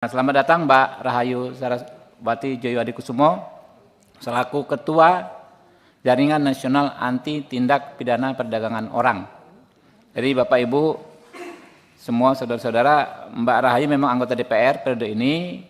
Selamat datang Mbak Rahayu Saraswati Joyohadikusumo selaku Ketua Jaringan Nasional Anti Tindak Pidana Perdagangan Orang. Jadi Bapak Ibu, semua saudara-saudara, Mbak Rahayu memang anggota DPR periode ini,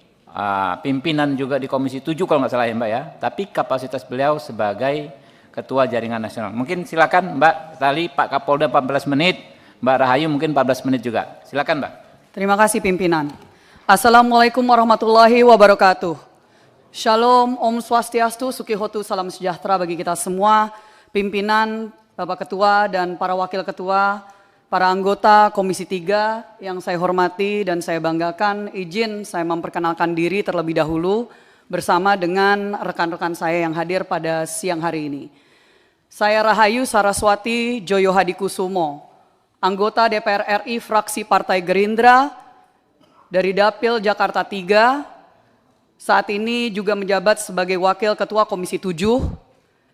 pimpinan juga di Komisi 7 kalau nggak salah ya Mbak ya, tapi kapasitas beliau sebagai Ketua Jaringan Nasional. Mungkin silakan Mbak, tadi Pak Kapolda 14 menit, Mbak Rahayu mungkin 14 menit juga. Silakan Mbak. Terima kasih pimpinan. Assalamualaikum warahmatullahi wabarakatuh. Shalom, Om Swastiastu, Sukihotu, salam sejahtera bagi kita semua, pimpinan, Bapak Ketua dan para Wakil Ketua, para anggota Komisi 3 yang saya hormati dan saya banggakan. Izin saya memperkenalkan diri terlebih dahulu bersama dengan rekan-rekan saya yang hadir pada siang hari ini. Saya Rahayu Saraswati Joyohadikusumo, anggota DPR RI fraksi Partai Gerindra, dari Dapil Jakarta 3, saat ini juga menjabat sebagai Wakil Ketua Komisi 7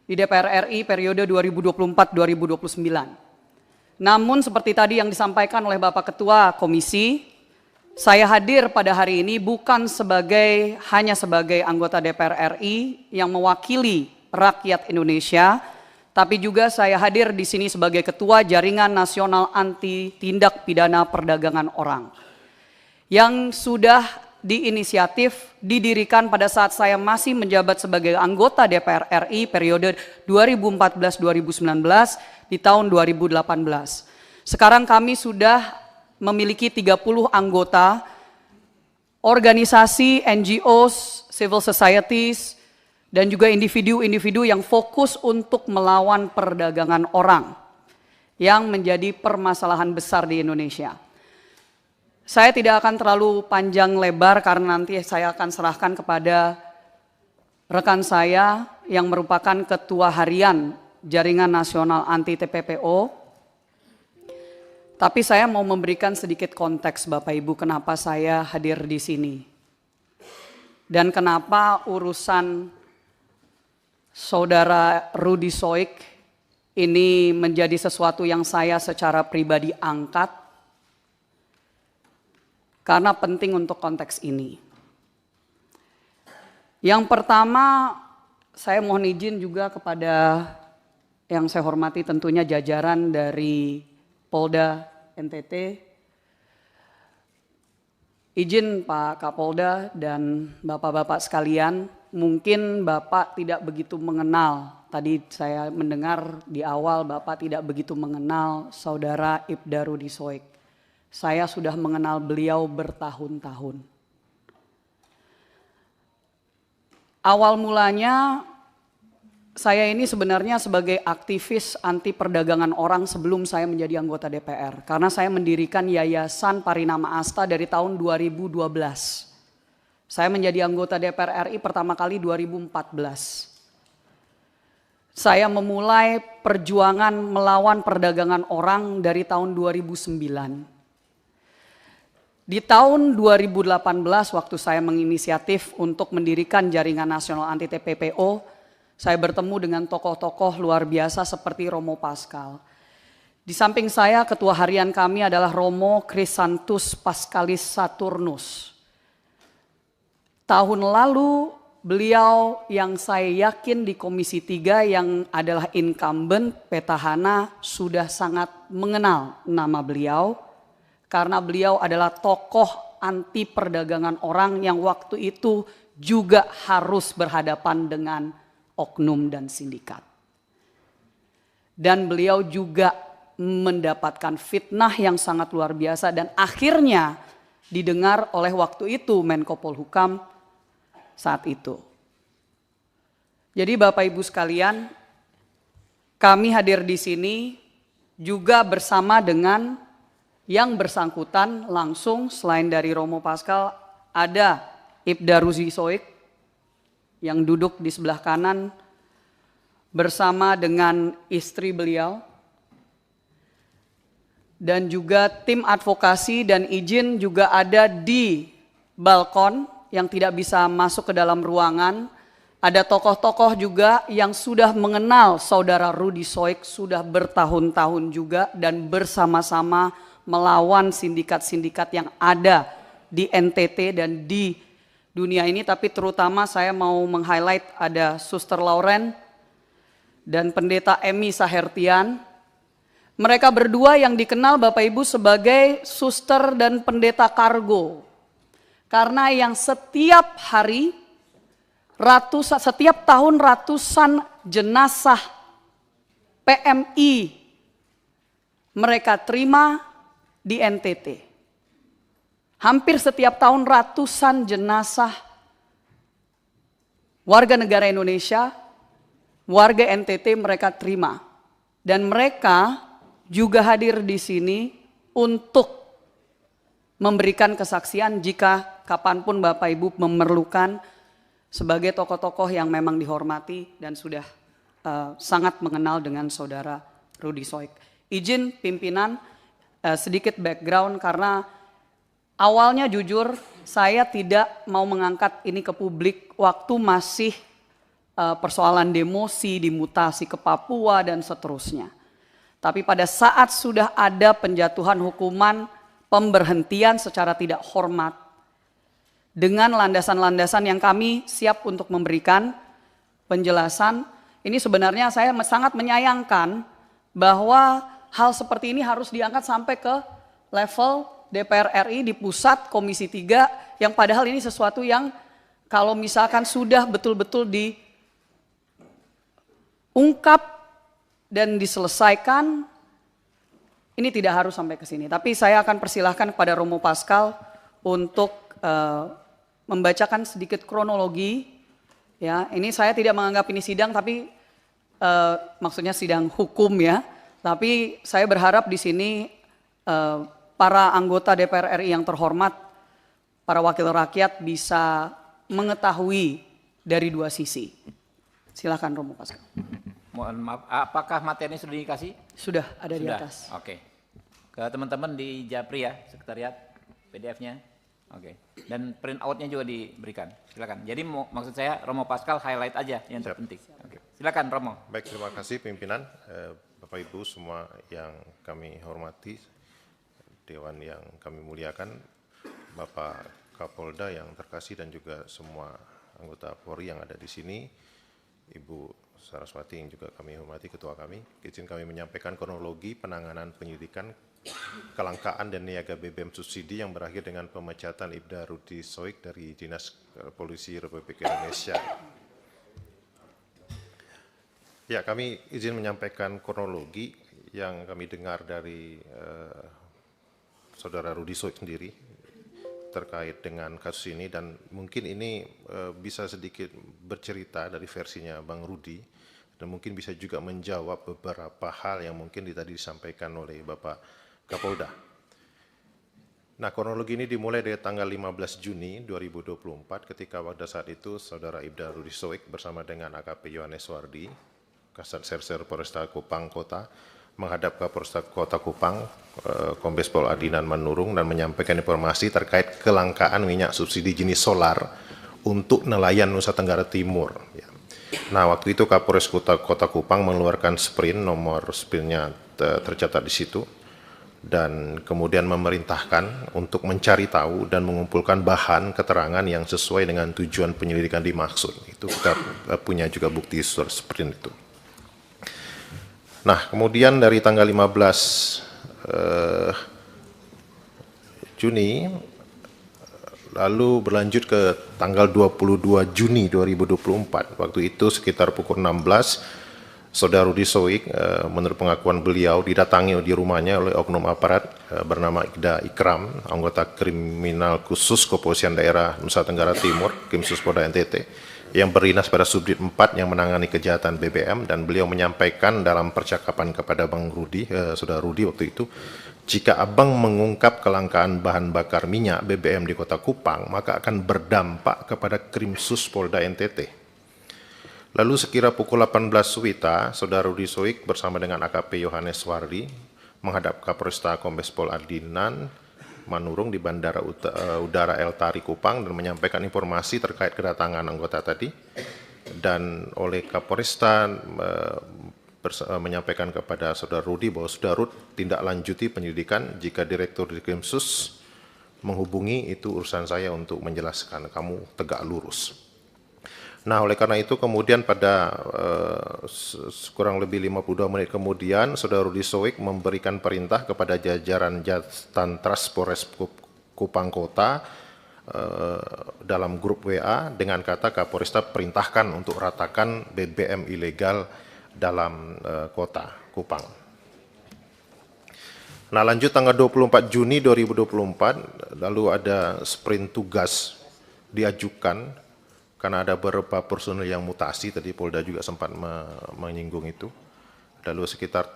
di DPR RI periode 2024-2029. Namun seperti tadi yang disampaikan oleh Bapak Ketua Komisi, saya hadir pada hari ini bukan hanya sebagai anggota DPR RI yang mewakili rakyat Indonesia, tapi juga saya hadir di sini sebagai Ketua Jaringan Nasional Anti Tindak Pidana Perdagangan Orang, yang sudah diinisiatif didirikan pada saat saya masih menjabat sebagai anggota DPR RI periode 2014-2019 di tahun 2018. Sekarang kami sudah memiliki 30 anggota organisasi, NGOs, civil societies, dan juga individu-individu yang fokus untuk melawan perdagangan orang yang menjadi permasalahan besar di Indonesia. Saya tidak akan terlalu panjang lebar karena nanti saya akan serahkan kepada rekan saya yang merupakan Ketua Harian Jaringan Nasional Anti TPPO. Tapi saya mau memberikan sedikit konteks Bapak Ibu kenapa saya hadir di sini. Dan kenapa urusan Saudara Rudy Soik ini menjadi sesuatu yang saya secara pribadi angkat. Karena penting untuk konteks ini. Yang pertama, saya mohon izin juga kepada yang saya hormati tentunya jajaran dari Polda NTT. Izin Pak Kapolda dan Bapak-Bapak sekalian, mungkin Bapak tidak begitu mengenal. Tadi saya mendengar di awal Bapak tidak begitu mengenal Saudara Ibda Rudy Soik. Saya sudah mengenal beliau bertahun-tahun. Awal mulanya saya ini sebenarnya sebagai aktivis anti perdagangan orang sebelum saya menjadi anggota DPR. Karena saya mendirikan Yayasan Parinama Asta dari tahun 2012. Saya menjadi anggota DPR RI pertama kali 2014. Saya memulai perjuangan melawan perdagangan orang dari tahun 2009. Di tahun 2018 waktu saya menginisiatif untuk mendirikan Jaringan Nasional Anti TPPO, saya bertemu dengan tokoh-tokoh luar biasa seperti Romo Pascal. Di samping saya, ketua harian kami adalah Romo Krisantus Pascalis Saturnus. Tahun lalu beliau yang saya yakin di Komisi 3 yang adalah incumbent petahana sudah sangat mengenal nama beliau. Karena beliau adalah tokoh anti perdagangan orang yang waktu itu juga harus berhadapan dengan oknum dan sindikat. Dan beliau juga mendapatkan fitnah yang sangat luar biasa dan akhirnya didengar oleh waktu itu Menko Polhukam saat itu. Jadi Bapak Ibu sekalian, kami hadir di sini juga bersama dengan yang bersangkutan langsung selain dari Romo Pascal ada Ibda Rudy Soik yang duduk di sebelah kanan bersama dengan istri beliau dan juga tim advokasi dan izin juga ada di balkon yang tidak bisa masuk ke dalam ruangan. Ada tokoh-tokoh juga yang sudah mengenal Saudara Rudy Soik sudah bertahun-tahun juga dan bersama-sama melawan sindikat-sindikat yang ada di NTT dan di dunia ini, tapi terutama saya mau meng-highlight ada Suster Lauren dan Pendeta Emi Sahertian. Mereka berdua yang dikenal Bapak Ibu sebagai suster dan pendeta kargo. Karena yang setiap hari, setiap tahun ratusan jenazah PMI mereka terima di NTT. Hampir setiap tahun ratusan jenazah warga negara Indonesia, warga NTT mereka terima. Dan mereka juga hadir di sini untuk memberikan kesaksian jika kapanpun Bapak Ibu memerlukan sebagai tokoh-tokoh yang memang dihormati dan sudah sangat mengenal dengan saudara Rudy Soik. Izin pimpinan sedikit background karena awalnya jujur saya tidak mau mengangkat ini ke publik waktu masih persoalan demosi, dimutasi ke Papua dan seterusnya. Tapi pada saat sudah ada penjatuhan hukuman pemberhentian secara tidak hormat dengan landasan-landasan yang kami siap untuk memberikan penjelasan, ini sebenarnya saya sangat menyayangkan bahwa hal seperti ini harus diangkat sampai ke level DPR RI di pusat Komisi 3 yang padahal ini sesuatu yang kalau misalkan sudah betul-betul diungkap dan diselesaikan, ini tidak harus sampai ke sini. Tapi saya akan persilahkan kepada Romo Pascal untuk membacakan sedikit kronologi. Ya, ini saya tidak menganggap ini sidang, tapi maksudnya sidang hukum ya. Tapi saya berharap di sini para anggota DPR RI yang terhormat, para wakil rakyat bisa mengetahui dari dua sisi. Silakan Romo Pascal. Mohon maaf, apakah materi sudah dikasih? Sudah ada di atas. Oke. Ke teman-teman di Japri ya, sekretariat, PDF-nya. Oke. Dan print out-nya juga diberikan. Silakan. Jadi maksud saya Romo Pascal highlight aja yang terpenting. Oke. Silakan Romo. Baik, terima kasih pimpinan, Bapak Ibu semua yang kami hormati, Dewan yang kami muliakan, Bapak Kapolda yang terkasih dan juga semua anggota Polri yang ada di sini, Ibu Saraswati yang juga kami hormati, ketua kami. Izin kami menyampaikan kronologi penanganan penyidikan kelangkaan dan niaga BBM subsidi yang berakhir dengan pemecatan Ibda Rudy Soik dari Dinas Polisi Republik Indonesia. Ya, kami izin menyampaikan kronologi yang kami dengar dari saudara Rudy Soik sendiri terkait dengan kasus ini, dan mungkin ini bisa sedikit bercerita dari versinya Bang Rudy dan mungkin bisa juga menjawab beberapa hal yang mungkin tadi disampaikan oleh Bapak Kapolda. Nah, kronologi ini dimulai dari tanggal 15 Juni 2024 ketika pada saat itu saudara Ibda Rudy Soik bersama dengan AKP Yohanes Wardi, Kasat Serser Polresta Kupang Kota, menghadap ke Polresta Kota Kupang, Kombes Pol Adinan Manurung, dan menyampaikan informasi terkait kelangkaan minyak subsidi jenis solar untuk nelayan Nusa Tenggara Timur. Ya. Nah, waktu itu Kapolres Kota Kupang mengeluarkan sprint, nomor sprintnya tercatat di situ, dan kemudian memerintahkan untuk mencari tahu dan mengumpulkan bahan keterangan yang sesuai dengan tujuan penyelidikan dimaksud. Itu kita punya juga bukti sprint itu. Nah, kemudian dari tanggal 15 Juni, lalu berlanjut ke tanggal 22 Juni 2024. Waktu itu sekitar pukul 16, saudara Rudy Soik, menurut pengakuan beliau, didatangi di rumahnya oleh oknum aparat bernama Ida Ikram, anggota kriminal khusus Kepolisian Daerah Nusa Tenggara Timur, Krimsus Polda NTT, yang berdinas pada Subdit 4 yang menangani kejahatan BBM, dan beliau menyampaikan dalam percakapan kepada Bang Rudy, saudara Rudy waktu itu, jika abang mengungkap kelangkaan bahan bakar minyak BBM di Kota Kupang, maka akan berdampak kepada Krimsus Polda NTT. Lalu sekira pukul 18 Wita, saudara Rudy Soik bersama dengan AKP Yohanes Wardi menghadap Kapolresta Kombes Pol Adinan Manurung di Bandara Udara El Tari Kupang dan menyampaikan informasi terkait kedatangan anggota tadi, dan oleh Kapolresta menyampaikan kepada saudara Rudy bahwa saudara Rud tindak lanjuti penyelidikan jika Direktur Krimsus menghubungi, itu urusan saya untuk menjelaskan, kamu tegak lurus. Nah, oleh karena itu kemudian pada kurang lebih 52 menit kemudian, Saudara Rudi Soik memberikan perintah kepada jajaran Jatantras Polres Kupang Kota dalam grup WA dengan kata Kapolresta perintahkan untuk ratakan BBM ilegal dalam kota Kupang. Nah, lanjut tanggal 24 Juni 2024, lalu ada sprint tugas diajukan karena ada beberapa personel yang mutasi, tadi Polda juga sempat menyinggung itu. Lalu sekitar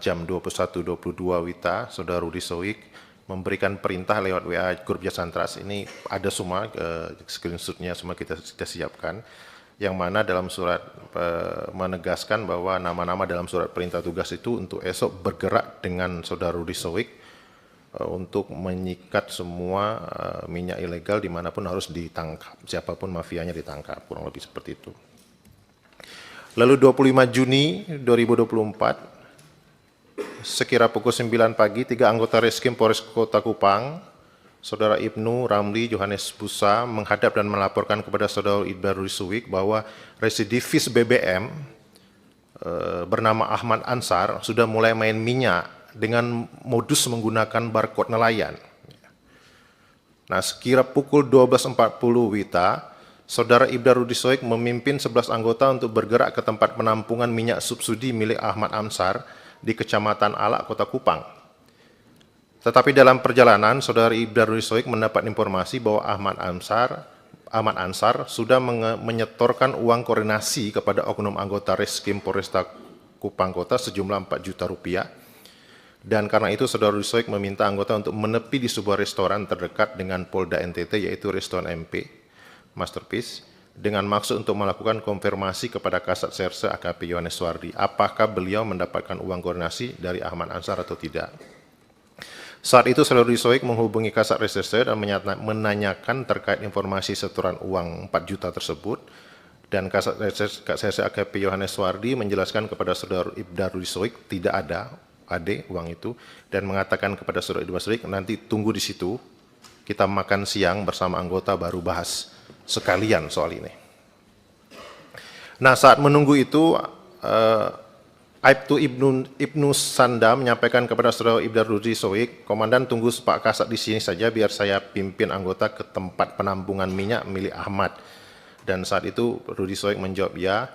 jam 21.22 WITA, Saudara Rudi Soik memberikan perintah lewat WA grup Jatantras, ini ada semua, screenshotnya semua kita siapkan, yang mana dalam surat menegaskan bahwa nama-nama dalam surat perintah tugas itu untuk esok bergerak dengan Saudara Rudi Soik untuk menyikat semua minyak ilegal dimanapun harus ditangkap, siapapun mafianya ditangkap, kurang lebih seperti itu. Lalu 25 Juni 2024, sekira pukul 9 pagi, 3 anggota Reskrim Polres Kota Kupang, Saudara Ibnu, Ramli, Johannes Busa menghadap dan melaporkan kepada Saudara Ibda Rudi Soik bahwa residivis BBM bernama Ahmad Ansar sudah mulai main minyak dengan modus menggunakan barcode nelayan. Nah, sekira pukul 12.40 WITA, Saudara Ibda Rudi Soik memimpin 11 anggota untuk bergerak ke tempat penampungan minyak subsidi milik Ahmad Ansar di Kecamatan Alak, Kota Kupang. Tetapi dalam perjalanan, Saudara Ibda Rudi Soik mendapat informasi bahwa Ahmad Ansar sudah menyetorkan uang koordinasi kepada oknum anggota Reskrim Polresta Kupang Kota sejumlah 4 juta rupiah. Dan karena itu Saudara Rudi Soik meminta anggota untuk menepi di sebuah restoran terdekat dengan Polda NTT, yaitu restoran MP Masterpiece, dengan maksud untuk melakukan konfirmasi kepada Kasat Serse AKP Yohanes Suwardi apakah beliau mendapatkan uang koordinasi dari Ahmad Ansar atau tidak. Saat itu Saudara Rudi Soik menghubungi Kasat Reserse dan menanyakan terkait informasi setoran uang 4 juta tersebut, dan Kasat Serse AKP Yohanes Suwardi menjelaskan kepada Saudara Ibda Rudi Soik tidak ada uang itu, dan mengatakan kepada Saudara Ibda Rudi Soik, nanti tunggu di situ, kita makan siang bersama anggota baru bahas sekalian soal ini. Nah, saat menunggu itu, Aibtu Ibnu Sanda menyampaikan kepada Saudara Ibda Rudi Soik, Komandan tunggu Pak Kasat di sini saja biar saya pimpin anggota ke tempat penampungan minyak milik Ahmad. Dan saat itu Rudi Soik menjawab, ya,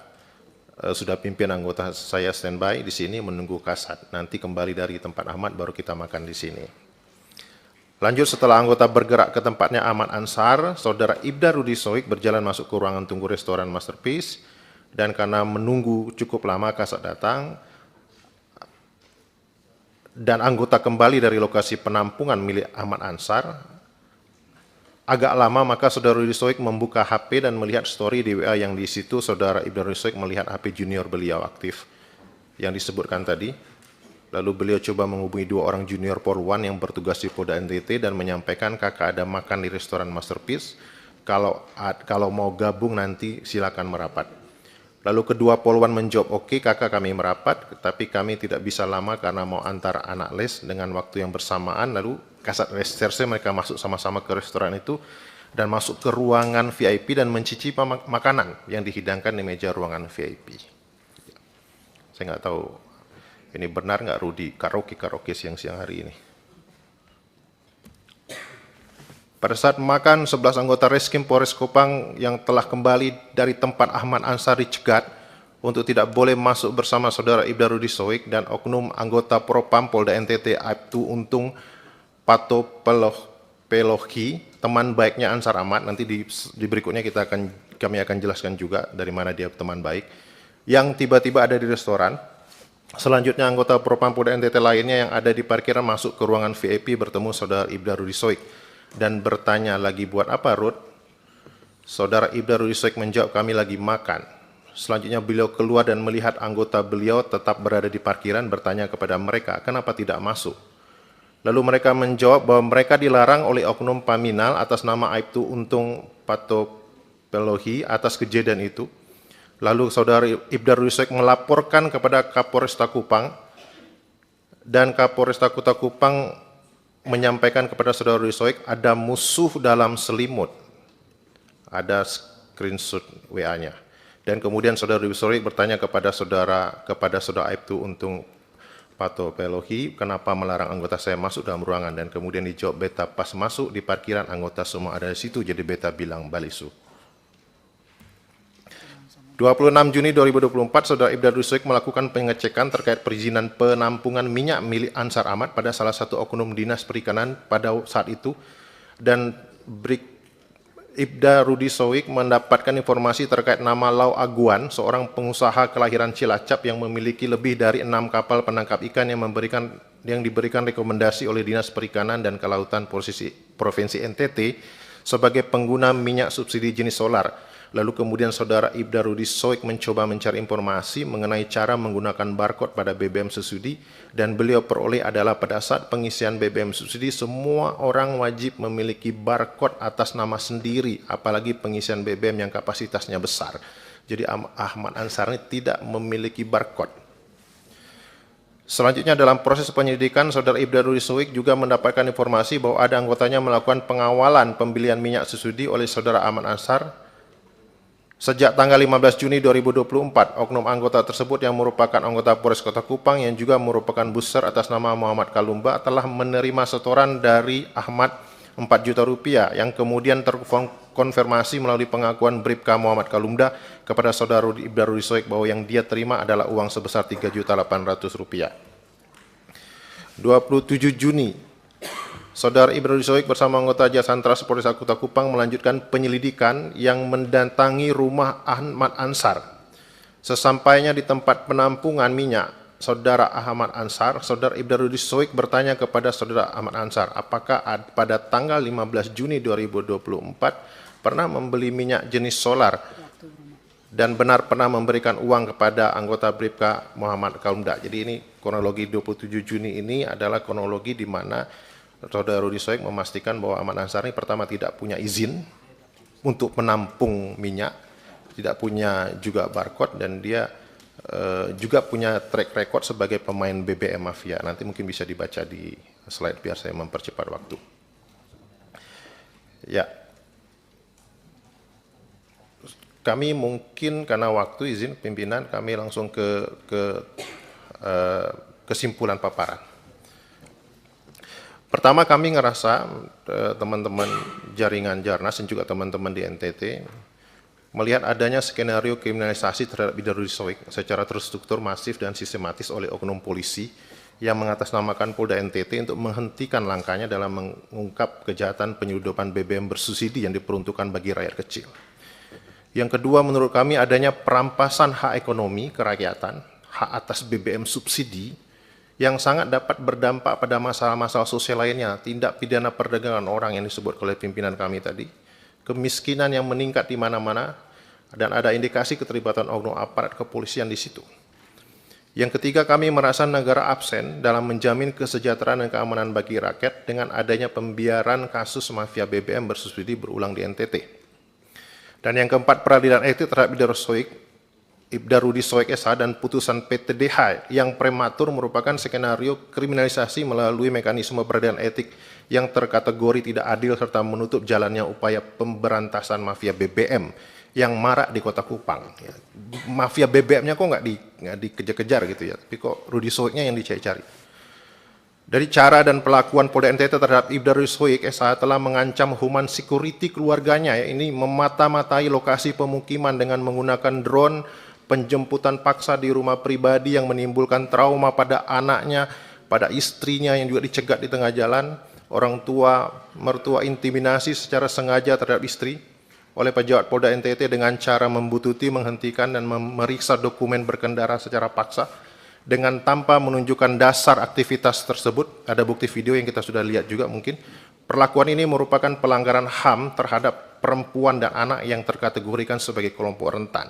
sudah pimpin anggota saya standby di sini menunggu Kasat. Nanti kembali dari tempat Ahmad baru kita makan di sini. Lanjut, setelah anggota bergerak ke tempatnya Ahmad Ansar, Saudara Ibda Rudi Soik berjalan masuk ke ruangan tunggu restoran Masterpiece, dan karena menunggu cukup lama Kasat datang dan anggota kembali dari lokasi penampungan milik Ahmad Ansar agak lama, maka Saudara Rudi Soik membuka HP dan melihat story di WA yang di situ Saudara Ibda Rudi Soik melihat HP junior beliau aktif yang disebutkan tadi. Lalu beliau coba menghubungi 2 orang junior Polwan yang bertugas di Polda NTT dan menyampaikan kakak ada makan di restoran Masterpiece, kalau mau gabung nanti silakan merapat. Lalu kedua Polwan menjawab, oke kakak kami merapat, tapi kami tidak bisa lama karena mau antar anak les dengan waktu yang bersamaan. Lalu Kasat Reserse mereka masuk sama-sama ke restoran itu dan masuk ke ruangan VIP dan mencicipi makanan yang dihidangkan di meja ruangan VIP. Saya nggak tahu ini benar nggak Rudi karaoke siang-siang hari ini. Pada saat makan, 11 anggota Reskrim Polres Kupang yang telah kembali dari tempat Ahmad Ansar dicegat untuk tidak boleh masuk bersama Saudara Ibda Rudi Soik dan oknum anggota Propam Polda NTT Aibtu Untung Pato Pelohi, teman baiknya Ansar Ahmad. Nanti di berikutnya kami akan jelaskan juga dari mana dia teman baik, yang tiba-tiba ada di restoran. Selanjutnya anggota Propam Polda NTT lainnya yang ada di parkiran masuk ke ruangan VIP bertemu Saudara Ibda Rudi Soik dan bertanya, lagi buat apa Rud? Saudara Ibda Rudi Soik menjawab, kami lagi makan. Selanjutnya beliau keluar dan melihat anggota beliau tetap berada di parkiran, bertanya kepada mereka, kenapa tidak masuk? Lalu mereka menjawab bahwa mereka dilarang oleh oknum Paminal atas nama Aibtu Untung Pato Pelohi atas kejadian itu. Lalu Saudara Ibda Rudi Soik melaporkan kepada Kapolresta Kupang, dan Kapolresta Kota Kupang menyampaikan kepada saudara Rudi Soik ada musuh dalam selimut. Ada screenshot WA-nya. Dan kemudian saudara Rudi Soik bertanya kepada saudara Aibtu Untung Patopelohi, kenapa melarang anggota saya masuk dalam ruangan, dan kemudian dijawab beta pas masuk di parkiran anggota semua ada di situ, jadi beta bilang balisu. 26 Juni 2024, saudara Ibda Rudi Soik melakukan pengecekan terkait perizinan penampungan minyak milik Ansar Ahmad pada salah satu oknum dinas perikanan pada saat itu, dan Ibda Rudi Soik mendapatkan informasi terkait nama Lau Aguan, seorang pengusaha kelahiran Cilacap yang memiliki lebih dari 6 kapal penangkap ikan yang diberikan rekomendasi oleh Dinas Perikanan dan Kelautan Provinsi NTT sebagai pengguna minyak subsidi jenis solar. Lalu kemudian saudara Ibda Rudi Soik mencoba mencari informasi mengenai cara menggunakan barcode pada BBM subsidi, dan beliau peroleh adalah pada saat pengisian BBM subsidi semua orang wajib memiliki barcode atas nama sendiri, apalagi pengisian BBM yang kapasitasnya besar. Jadi Ahmad Ansar ini tidak memiliki barcode. Selanjutnya dalam proses penyelidikan, saudara Ibda Rudi Soik juga mendapatkan informasi bahwa ada anggotanya melakukan pengawalan pembelian minyak subsidi oleh saudara Ahmad Ansar. Sejak tanggal 15 Juni 2024, oknum anggota tersebut yang merupakan anggota Polres Kota Kupang yang juga merupakan booster atas nama Muhammad Kalumba telah menerima setoran dari Ahmad 4 juta rupiah yang kemudian terkonfirmasi melalui pengakuan Bribka Muhammad Kalumba kepada saudara Ibda Rudi Soik bahwa yang dia terima adalah uang sebesar 3.800.000 rupiah. 27 Juni, saudara Ibda Rudi Soik bersama anggota Jasantras Polres Kota Kupang melanjutkan penyelidikan yang mendatangi rumah Ahmad Ansar. Sesampainya di tempat penampungan minyak saudara Ahmad Ansar, saudara Ibda Rudi Soik bertanya kepada saudara Ahmad Ansar, apakah pada tanggal 15 Juni 2024 pernah membeli minyak jenis solar dan benar pernah memberikan uang kepada anggota Bribka Muhammad Kalumda. Jadi ini kronologi 27 Juni ini adalah kronologi di mana saudara Rudi Soik memastikan bahwa Ahmad Ansar ini pertama tidak punya izin untuk menampung minyak, tidak punya juga barcode, dan dia juga punya track record sebagai pemain BBM mafia. Nanti mungkin bisa dibaca di slide biar saya mempercepat waktu. Ya, kami mungkin karena waktu izin pimpinan kami langsung ke kesimpulan paparan. Pertama, kami ngerasa teman-teman jaringan Jarnas dan juga teman-teman di NTT melihat adanya skenario kriminalisasi terhadap Ibda Rudi Soik secara terstruktur, masif, dan sistematis oleh oknum polisi yang mengatasnamakan Polda NTT untuk menghentikan langkahnya dalam mengungkap kejahatan penyeludupan BBM bersubsidi yang diperuntukkan bagi rakyat kecil. Yang kedua, menurut kami adanya perampasan hak ekonomi kerakyatan, hak atas BBM subsidi, yang sangat dapat berdampak pada masalah-masalah sosial lainnya, tindak pidana perdagangan orang yang disebut oleh pimpinan kami tadi, kemiskinan yang meningkat di mana-mana, dan ada indikasi keterlibatan oknum aparat kepolisian di situ. Yang ketiga, kami merasa negara absen dalam menjamin kesejahteraan dan keamanan bagi rakyat dengan adanya pembiaran kasus mafia BBM bersubsidi berulang di NTT. Dan yang keempat, peradilan etik terhadap Ibda Rudi Soik SH dan putusan PTDH yang prematur merupakan skenario kriminalisasi melalui mekanisme peradilan etik yang terkategori tidak adil serta menutup jalannya upaya pemberantasan mafia BBM yang marak di Kota Kupang. Ya, mafia BBM-nya kok nggak dikejar-kejar gitu ya, tapi kok Rudi Soiknya yang dicari-cari. Dari cara dan pelakuan Polda NTT terhadap Ibda Rudi Soik SH telah mengancam human security keluarganya, ya, ini memata-matai lokasi pemukiman dengan menggunakan drone, penjemputan paksa di rumah pribadi yang menimbulkan trauma pada anaknya, pada istrinya yang juga dicegat di tengah jalan, orang tua, mertua intimidasi secara sengaja terhadap istri oleh pejabat Polda NTT dengan cara membututi, menghentikan, dan memeriksa dokumen berkendara secara paksa dengan tanpa menunjukkan dasar aktivitas tersebut. Ada bukti video yang kita sudah lihat juga mungkin. Perlakuan ini merupakan pelanggaran HAM terhadap perempuan dan anak yang terkategorikan sebagai kelompok rentan.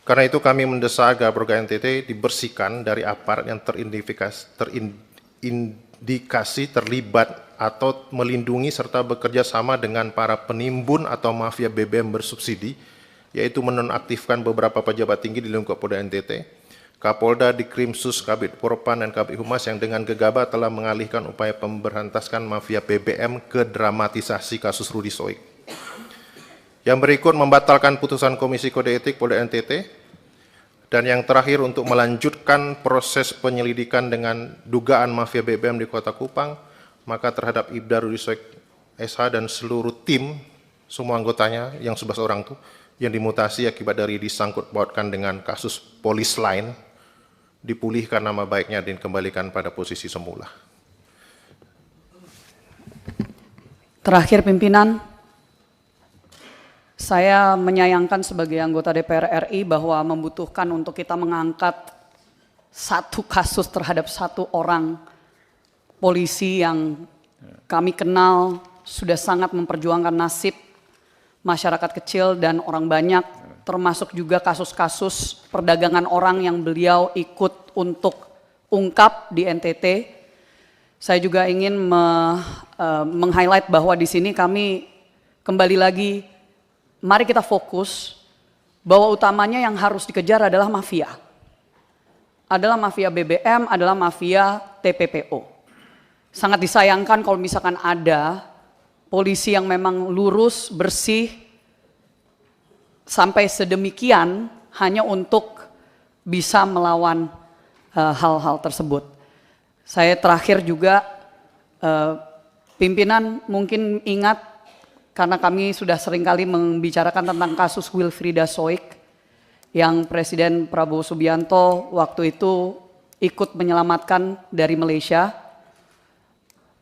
Karena itu kami mendesak agar program NTT dibersihkan dari aparat yang terindikasi terlibat atau melindungi serta bekerja sama dengan para penimbun atau mafia BBM bersubsidi, yaitu menonaktifkan beberapa pejabat tinggi di lingkup Polda NTT, Kapolda, Dikrimsus, Kabid Propam, dan Kabid Humas yang dengan gegabah telah mengalihkan upaya pemberantasan mafia BBM ke dramatisasi kasus Rudi Soik. Yang berikut membatalkan putusan Komisi Kode Etik Polda NTT. Dan yang terakhir untuk melanjutkan proses penyelidikan dengan dugaan mafia BBM di Kota Kupang, maka terhadap Ibda Rudi Soik SH dan seluruh tim, semua anggotanya yang 11 orang itu, yang dimutasi akibat dari disangkut pautkan dengan kasus polis lain, dipulihkan nama baiknya dan dikembalikan pada posisi semula. Terakhir pimpinan, saya menyayangkan sebagai anggota DPR RI bahwa membutuhkan untuk kita mengangkat satu kasus terhadap satu orang polisi yang kami kenal sudah sangat memperjuangkan nasib masyarakat kecil dan orang banyak, termasuk juga kasus-kasus perdagangan orang yang beliau ikut untuk ungkap di NTT. Saya juga ingin meng-highlight bahwa di sini kami kembali lagi, mari kita fokus bahwa utamanya yang harus dikejar adalah mafia. Adalah mafia BBM, adalah mafia TPPO. Sangat disayangkan kalau misalkan ada polisi yang memang lurus, bersih, sampai sedemikian hanya untuk bisa melawan hal-hal tersebut. Saya terakhir juga, pimpinan mungkin ingat, karena kami sudah seringkali membicarakan tentang kasus Wilfrieda Soik, yang Presiden Prabowo Subianto waktu itu ikut menyelamatkan dari Malaysia.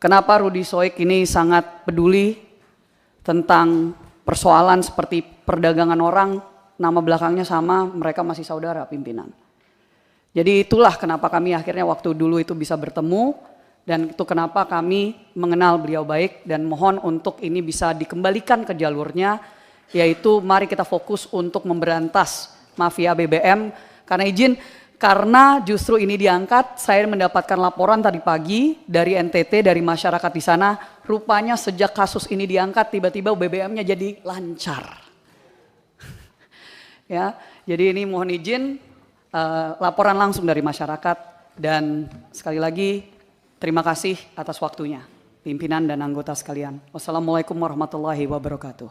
Kenapa Rudi Soik ini sangat peduli tentang persoalan seperti perdagangan orang, nama belakangnya sama, mereka masih saudara pimpinan. Jadi itulah kenapa kami akhirnya waktu dulu itu bisa bertemu, dan itu kenapa kami mengenal beliau baik, dan mohon untuk ini bisa dikembalikan ke jalurnya, yaitu mari kita fokus untuk memberantas mafia BBM. Karena justru ini diangkat, saya mendapatkan laporan tadi pagi dari NTT, dari masyarakat di sana, rupanya sejak kasus ini diangkat tiba-tiba BBM-nya jadi lancar. Ya, jadi ini mohon izin laporan langsung dari masyarakat, dan sekali lagi terima kasih atas waktunya pimpinan dan anggota sekalian. Wassalamualaikum warahmatullahi wabarakatuh.